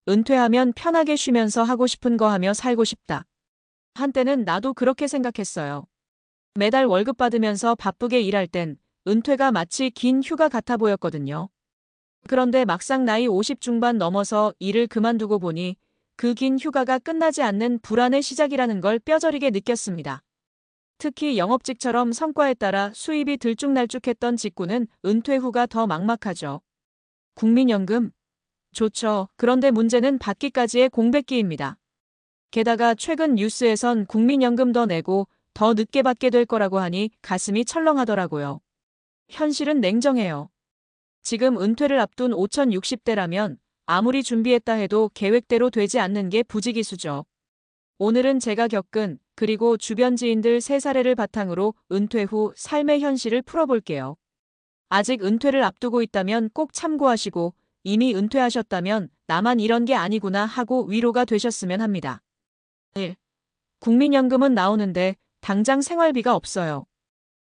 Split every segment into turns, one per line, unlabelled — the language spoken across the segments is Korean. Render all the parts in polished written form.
은퇴하면 편하게 쉬면서 하고 싶은 거 하며 살고 싶다. 한때는 나도 그렇게 생각했어요. 매달 월급 받으면서 바쁘게 일할 땐 은퇴가 마치 긴 휴가 같아 보였거든요. 그런데 막상 나이 50 중반 넘어서 일을 그만두고 보니 그 긴 휴가가 끝나지 않는 불안의 시작이라는 걸 뼈저리게 느꼈습니다. 특히 영업직처럼 성과에 따라 수입이 들쭉날쭉했던 직군은 은퇴 후가 더 막막하죠. 국민연금? 좋죠. 그런데 문제는 받기까지의 공백기입니다. 게다가 최근 뉴스에선 국민연금 더 내고 더 늦게 받게 될 거라고 하니 가슴이 철렁하더라고요. 현실은 냉정해요. 지금 은퇴를 앞둔 5060대라면 아무리 준비했다 해도 계획대로 되지 않는 게 부지기수죠. 오늘은 제가 겪은 그리고 주변 지인들 3사례를 바탕으로 은퇴 후 삶의 현실을 풀어볼게요. 아직 은퇴를 앞두고 있다면 꼭 참고하시고 이미 은퇴하셨다면 나만 이런 게 아니구나 하고 위로가 되셨으면 합니다. 1. 국민연금은 나오는데 당장 생활비가 없어요.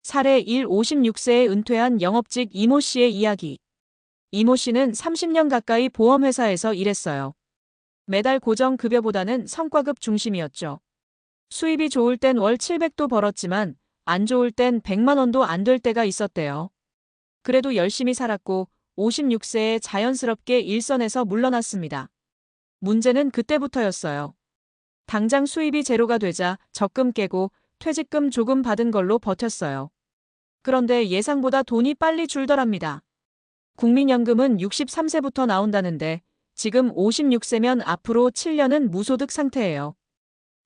사례 1. 56세에 은퇴한 영업직 이모 씨의 이야기. 이모 씨는 30년 가까이 보험회사에서 일했어요. 매달 고정 급여보다는 성과급 중심이었죠. 수입이 좋을 땐 월 700도 벌었지만 안 좋을 땐 100만 원도 안 될 때가 있었대요. 그래도 열심히 살았고 56세에 자연스럽게 일선에서 물러났습니다. 문제는 그때부터였어요. 당장 수입이 제로가 되자 적금 깨고 퇴직금 조금 받은 걸로 버텼어요. 그런데 예상보다 돈이 빨리 줄더랍니다. 국민연금은 63세부터 나온다는데 지금 56세면 앞으로 7년은 무소득 상태예요.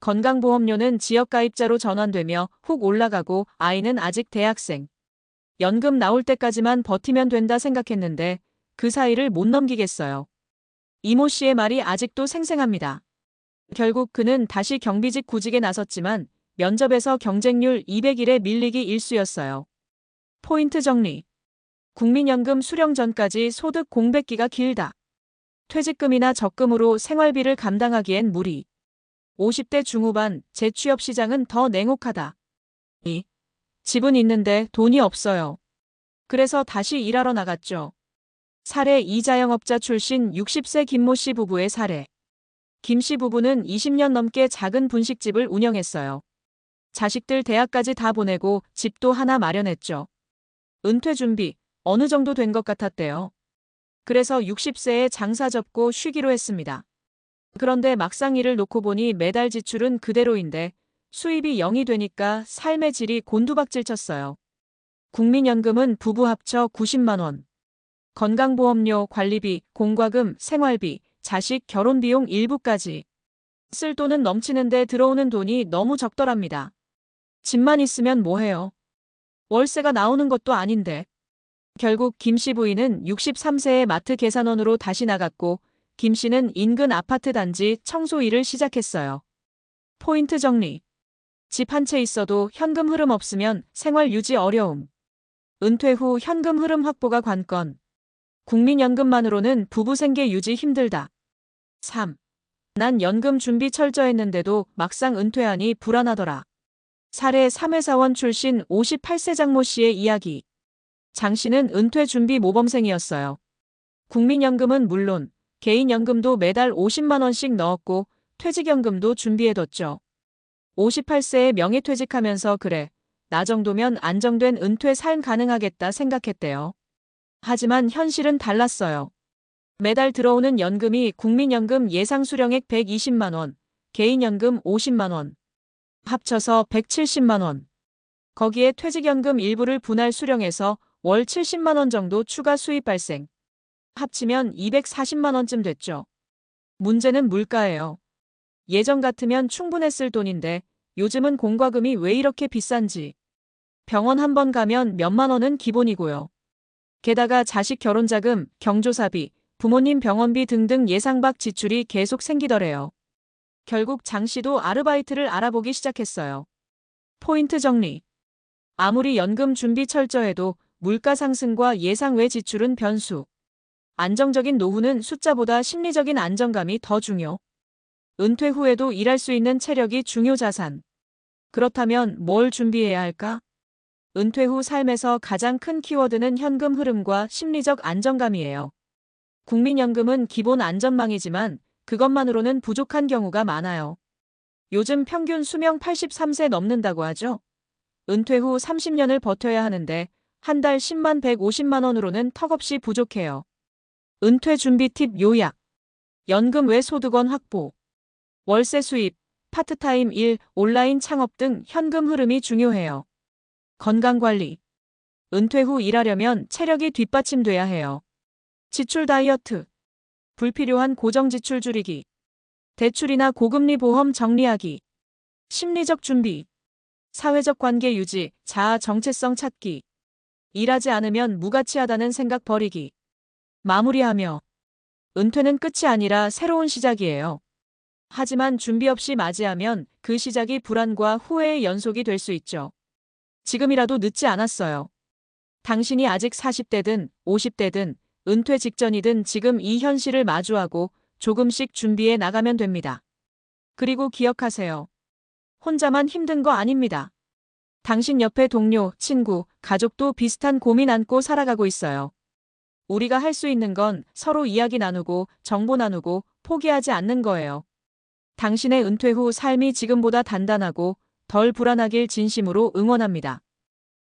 건강보험료는 지역가입자로 전환되며 훅 올라가고 아이는 아직 대학생. 연금 나올 때까지만 버티면 된다 생각했는데 그 사이를 못 넘기겠어요. 이모 씨의 말이 아직도 생생합니다. 결국 그는 다시 경비직 구직에 나섰지만 면접에서 경쟁률 200일에 밀리기 일쑤였어요. 포인트 정리. 국민연금 수령 전까지 소득 공백기가 길다. 퇴직금이나 적금으로 생활비를 감당하기엔 무리. 50대 중후반 재취업 시장은 더 냉혹하다. 2. 집은 있는데 돈이 없어요. 그래서 다시 일하러 나갔죠. 사례 2. 자영업자 출신 60세 김모 씨 부부의 사례. 김 씨 부부는 20년 넘게 작은 분식집을 운영했어요. 자식들 대학까지 다 보내고 집도 하나 마련했죠. 은퇴 준비 어느 정도 된 것 같았대요. 그래서 60세에 장사 접고 쉬기로 했습니다. 그런데 막상 일을 놓고 보니 매달 지출은 그대로인데 수입이 0이 되니까 삶의 질이 곤두박질 쳤어요. 국민연금은 부부 합쳐 90만 원. 건강보험료, 관리비, 공과금, 생활비, 자식 결혼비용 일부까지. 쓸 돈은 넘치는데 들어오는 돈이 너무 적더랍니다. 집만 있으면 뭐해요. 월세가 나오는 것도 아닌데. 결국 김 씨 부인은 63세에 마트 계산원으로 다시 나갔고 김 씨는 인근 아파트 단지 청소 일을 시작했어요. 포인트 정리. 집 한 채 있어도 현금 흐름 없으면 생활 유지 어려움. 은퇴 후 현금 흐름 확보가 관건. 국민연금만으로는 부부 생계 유지 힘들다. 3. 난 연금 준비 철저했는데도 막상 은퇴하니 불안하더라. 사례 3회사원 출신 58세 장모 씨의 이야기. 장 씨는 은퇴 준비 모범생이었어요. 국민연금은 물론 개인연금도 매달 50만 원씩 넣었고 퇴직연금도 준비해뒀죠. 58세에 명예퇴직하면서 그래, 나 정도면 안정된 은퇴 삶 가능하겠다 생각했대요. 하지만 현실은 달랐어요. 매달 들어오는 연금이 국민연금 예상수령액 120만 원, 개인연금 50만 원, 합쳐서 170만 원. 거기에 퇴직연금 일부를 분할 수령해서 월 70만 원 정도 추가 수입 발생. 합치면 240만 원쯤 됐죠. 문제는 물가예요. 예전 같으면 충분했을 돈인데 요즘은 공과금이 왜 이렇게 비싼지. 병원 한 번 가면 몇만 원은 기본이고요. 게다가 자식 결혼자금, 경조사비, 부모님 병원비 등등 예상 밖 지출이 계속 생기더래요. 결국 장 씨도 아르바이트를 알아보기 시작했어요. 포인트 정리. 아무리 연금 준비 철저해도 물가 상승과 예상 외 지출은 변수. 안정적인 노후는 숫자보다 심리적인 안정감이 더 중요. 은퇴 후에도 일할 수 있는 체력이 중요 자산. 그렇다면 뭘 준비해야 할까? 은퇴 후 삶에서 가장 큰 키워드는 현금 흐름과 심리적 안정감이에요. 국민연금은 기본 안전망이지만 그것만으로는 부족한 경우가 많아요. 요즘 평균 수명 83세 넘는다고 하죠. 은퇴 후 30년을 버텨야 하는데 한 달 10만 150만 원으로는 턱없이 부족해요. 은퇴 준비 팁 요약. 연금 외 소득원 확보. 월세 수입, 파트타임 일, 온라인 창업 등 현금 흐름이 중요해요. 건강관리. 은퇴 후 일하려면 체력이 뒷받침돼야 해요. 지출 다이어트. 불필요한 고정지출 줄이기. 대출이나 고금리 보험 정리하기. 심리적 준비. 사회적 관계 유지, 자아 정체성 찾기. 일하지 않으면 무가치하다는 생각 버리기. 마무리하며. 은퇴는 끝이 아니라 새로운 시작이에요. 하지만 준비 없이 맞이하면 그 시작이 불안과 후회의 연속이 될 수 있죠. 지금이라도 늦지 않았어요. 당신이 아직 40대든 50대든 은퇴 직전이든 지금 이 현실을 마주하고 조금씩 준비해 나가면 됩니다. 그리고 기억하세요. 혼자만 힘든 거 아닙니다. 당신 옆에 동료, 친구, 가족도 비슷한 고민 안고 살아가고 있어요. 우리가 할 수 있는 건 서로 이야기 나누고 정보 나누고 포기하지 않는 거예요. 당신의 은퇴 후 삶이 지금보다 단단하고 덜 불안하길 진심으로 응원합니다.